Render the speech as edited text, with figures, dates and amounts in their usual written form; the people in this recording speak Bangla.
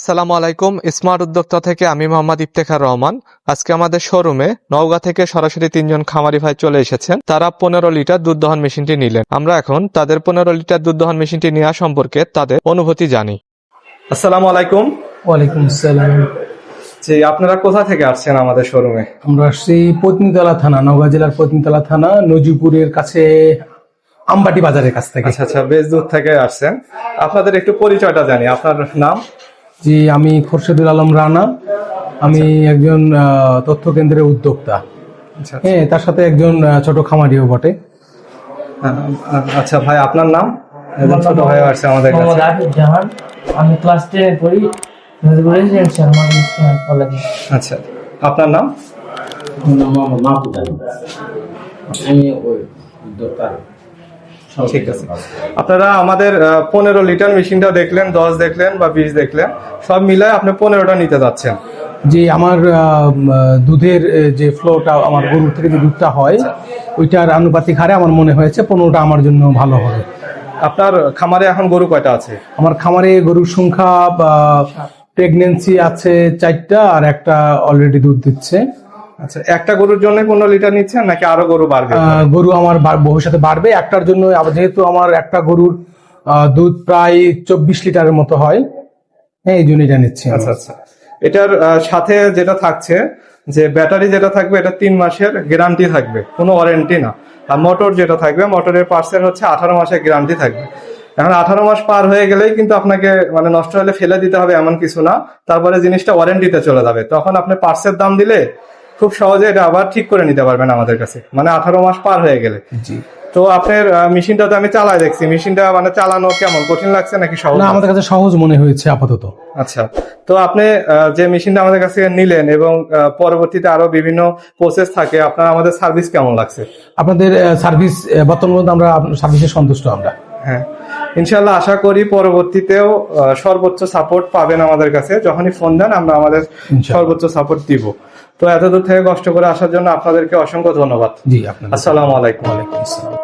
আসসালামু আলাইকুম। স্মার্ট উদ্যোক্তা থেকে আমি মোহাম্মদ ইফতেখার রহমান। আজকে আমাদের শোরুমে নওগাঁ থেকে সরাসরি 3জন খামারি ভাই চলে এসেছেন। তারা 15 লিটার দুধ দহন মেশিনটি নিলেন। আমরা এখন তাদের 15 লিটার দুধ দহন মেশিনটি নেওয়া সম্পর্কে তাদের অনুভূতি জানি। আসসালামু আলাইকুম। ওয়ালাইকুম আসসালাম। জি, আপনারা কোথা থেকে আসছেন আমাদের শোরুমে? আমরা আসছি পত্নীতলা থানা, নওগাঁ জেলার পত্নীতলা থানা, নজিপুরের কাছে আমবাটি বাজারের কাছ থেকে। আচ্ছা আচ্ছা, বেশ দূর থেকে আসছেন। আপনাদের একটু পরিচয়টা জানি। আপনার নাম? জি, আমি খোরশেদুল আলম রানা। আমি একজন তথ্য কেন্দ্রের উদ্যোক্তা। আচ্ছা হ্যাঁ, তার সাথে একজন ছোট খামারিও বটে। আচ্ছা ভাই, আপনার নাম? ছোট ভাই আসছে আমাদের কাছে। জাহান, আমি ক্লাস 10 পড়ি, নজরুল রেসিডেন্সিয়াল কলেজে। আচ্ছা, আপনার নাম? আমি ওই উদ্যোক্তা। ঠিক আছে। আপনারা আমাদের 15 লিটার মেশিনটা দেখলেন, 10 দেখলেন বা 20 দেখলেন, সব মিলায় আপনি 15টা নিতে যাচ্ছেন। যে আমার দুধের যে ফ্লোটা, আমার গরুর থেকে যে দুধটা হয়, ওইটার আনুপাতিক হারে আমার মনে হয়েছে 15টা আমার জন্য ভালো হবে। আপনার খামারে এখন গরু কয়টা আছে? আমার খামারে গরুর সংখ্যা প্রেগনেন্সি আছে 4টা, আর একটা অলরেডি দুধ দিচ্ছে। আচ্ছা, একটা গরুর জন্য 15 লিটার নিচ্ছেন নাকি আরো গরু বাড়বে? গরু আমার ভবিষ্যতে বাড়বে। একটার জন্য, যেহেতু আমার একটা গরুর দুধ প্রায় 24 লিটারের মতো হয়, হ্যাঁ, এই জন্য এটা নিচ্ছি। আচ্ছা আচ্ছা, এটার সাথে যেটা থাকছে, যে ব্যাটারি যেটা থাকবে, এটা 3 মাসের গ্যারান্টি থাকবে, কোনো ওয়ারেন্টি না। আর মোটর যেটা থাকবে, মোটরের পার্টসের হচ্ছে 18 মাসের গ্যারান্টি থাকবে। এখন 18 মাস পার হয়ে গেলেই কিন্তু আপনাকে মানে নষ্ট হলে ফেলে দিতে হবে এমন কিছু না। তারপরে জিনিসটা ওয়ারেন্টিতে চলে যাবে, তখন আপনি পার্টসের দাম দিলে খুব সহজে এটা আবার ঠিক করে নিতে পারবেন আমাদের কাছে, মানে 18 মাস পার হয়ে গেলে। জি। তো আপনার মেশিনটা তো আমি চালাই দেখছি, মেশিনটা মানে চালানো কেমন, কঠিন লাগছে নাকি সহজ? না, আমাদের কাছে সহজ মনে হয়েছে আপাতত। আচ্ছা, তো আপনি যে মেশিনটা আমাদের কাছে নিলেন এবং পরবর্তীতে আরো বিভিন্ন প্রসেস থাকে, আপনার আমাদের সার্ভিস কেমন লাগছে? আপনাদের সার্ভিস বর্তমানে আমরা সার্ভিসে সন্তুষ্ট আমরা। হ্যাঁ, ইনশাল্লাহ আশা করি পরবর্তীতেও সর্বোচ্চ সাপোর্ট পাবেন আমাদের কাছে। যখনই ফোন দেন আমরা আমাদের সর্বোচ্চ সাপোর্ট দিব। তো এতদূর থেকে কষ্ট করে আসার জন্য আপনাদেরকে অসংখ্য ধন্যবাদ। জি, আপনাদের। আসসালামু আলাইকুম। ওয়ালাইকুম আসসালাম।